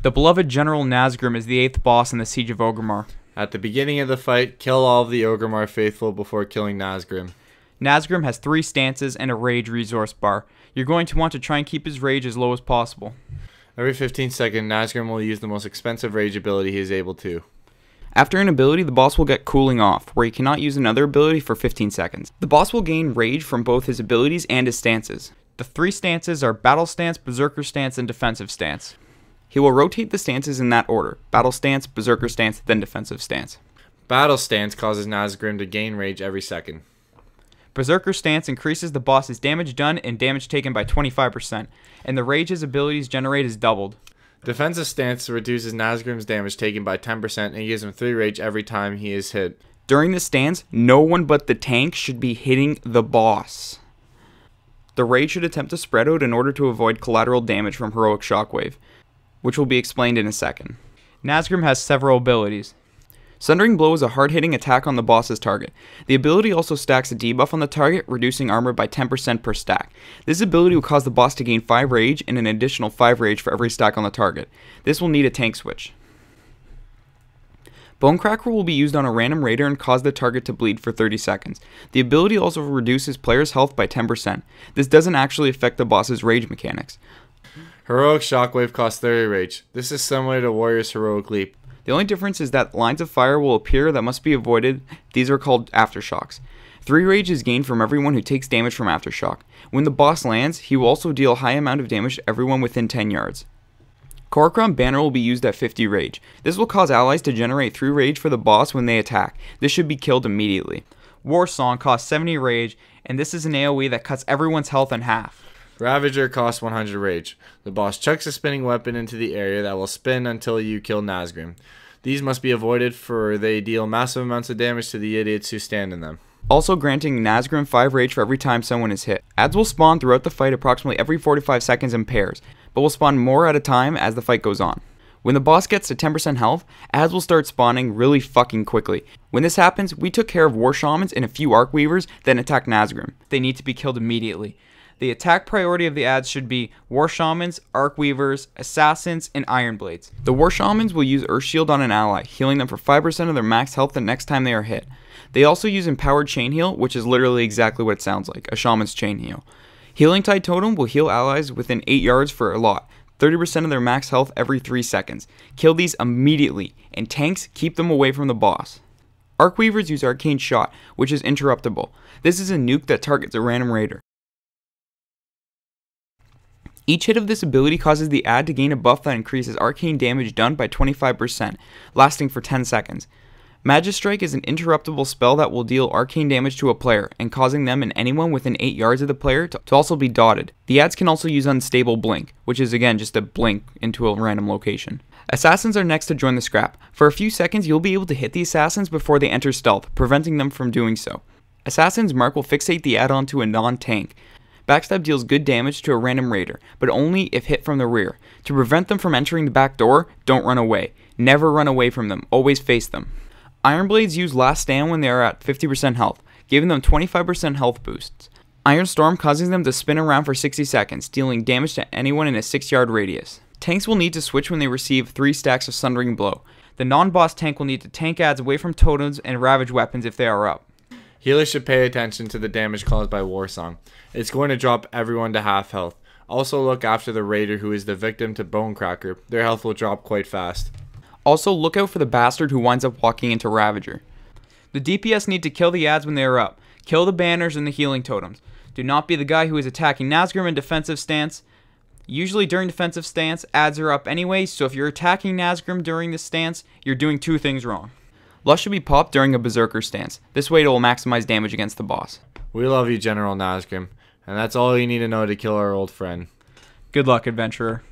The beloved General Nazgrim is the 8th boss in the Siege of Orgrimmar. At the beginning of the fight, kill all of the Orgrimmar faithful before killing Nazgrim. Nazgrim has 3 stances and a rage resource bar. You're going to want to try and keep his rage as low as possible. Every 15 seconds, Nazgrim will use the most expensive rage ability he is able to. After an ability, the boss will get cooling off, where he cannot use another ability for 15 seconds. The boss will gain rage from both his abilities and his stances. The 3 stances are Battle Stance, Berserker Stance, and Defensive Stance. He will rotate the stances in that order: Battle Stance, Berserker Stance, then Defensive Stance. Battle Stance causes Nazgrim to gain rage every second. Berserker Stance increases the boss's damage done and damage taken by 25%, and the rage his abilities generate is doubled. Defensive Stance reduces Nazgrim's damage taken by 10% and gives him 3 rage every time he is hit. During this stance, no one but the tank should be hitting the boss. The rage should attempt to spread out in order to avoid collateral damage from heroic Shockwave, which will be explained in a second. Nazgrim has several abilities. Sundering Blow is a hard-hitting attack on the boss's target. The ability also stacks a debuff on the target, reducing armor by 10% per stack. This ability will cause the boss to gain 5 rage and an additional 5 rage for every stack on the target. This will need a tank switch. Bonecracker will be used on a random raider and cause the target to bleed for 30 seconds. The ability also reduces players' health by 10%. This doesn't actually affect the boss's rage mechanics. Heroic Shockwave costs 30 rage. This is similar to Warrior's Heroic Leap. The only difference is that lines of fire will appear that must be avoided. These are called Aftershocks. 3 rage is gained from everyone who takes damage from Aftershock. When the boss lands, he will also deal a high amount of damage to everyone within 10 yards. Korokron Banner will be used at 50 rage. This will cause allies to generate 3 rage for the boss when they attack. This should be killed immediately. War Song costs 70 rage, and this is an AoE that cuts everyone's health in half. Ravager costs 100 rage. The boss chucks a spinning weapon into the area that will spin until you kill Nazgrim. These must be avoided, for they deal massive amounts of damage to the idiots who stand in them. Also granting Nazgrim 5 rage for every time someone is hit. Adds will spawn throughout the fight approximately every 45 seconds in pairs, but will spawn more at a time as the fight goes on. When the boss gets to 10% health, ads will start spawning really fucking quickly. When this happens, we took care of War Shamans and a few Arcweavers, then attacked Nazgrim. They need to be killed immediately. The attack priority of the ads should be War Shamans, Arcweavers, Assassins, and Ironblades. The War Shamans will use Earth Shield on an ally, healing them for 5% of their max health the next time they are hit. They also use Empowered Chain Heal, which is literally exactly what it sounds like, a Shaman's Chain Heal. Healing Tide Totem will heal allies within 8 yards for a lot, 30% of their max health every 3 seconds. Kill these immediately, and tanks keep them away from the boss. Arcweavers use Arcane Shot, which is interruptible. This is a nuke that targets a random raider. Each hit of this ability causes the ad to gain a buff that increases arcane damage done by 25%, lasting for 10 seconds. Magistrike is an interruptible spell that will deal arcane damage to a player, and causing them and anyone within 8 yards of the player to also be dotted. The ads can also use Unstable Blink, which is again just a blink into a random location. Assassins are next to join the scrap. For a few seconds you'll be able to hit the assassins before they enter stealth, preventing them from doing so. Assassin's Mark will fixate the add-on to a non-tank. Backstab deals good damage to a random raider, but only if hit from the rear. To prevent them from entering the back door, don't run away. Never run away from them, always face them. Ironblades use Last Stand when they are at 50% health, giving them 25% health boosts. Iron Storm causes them to spin around for 60 seconds, dealing damage to anyone in a 6-yard radius. Tanks will need to switch when they receive 3 stacks of Sundering Blow. The non-boss tank will need to tank ads away from totems and ravage weapons if they are up. Healers should pay attention to the damage caused by War Song. It's going to drop everyone to half health. Also look after the raider who is the victim to Bonecracker. Their health will drop quite fast. Also look out for the bastard who winds up walking into Ravager. The DPS need to kill the ads when they are up. Kill the banners and the healing totems. Do not be the guy who is attacking Nazgrim in defensive stance. Usually during defensive stance, ads are up anyway, so if you're attacking Nazgrim during this stance, you're doing 2 things wrong. Lust should be popped during a Berserker stance. This way it will maximize damage against the boss. We love you, General Nazgrim, and that's all you need to know to kill our old friend. Good luck, adventurer.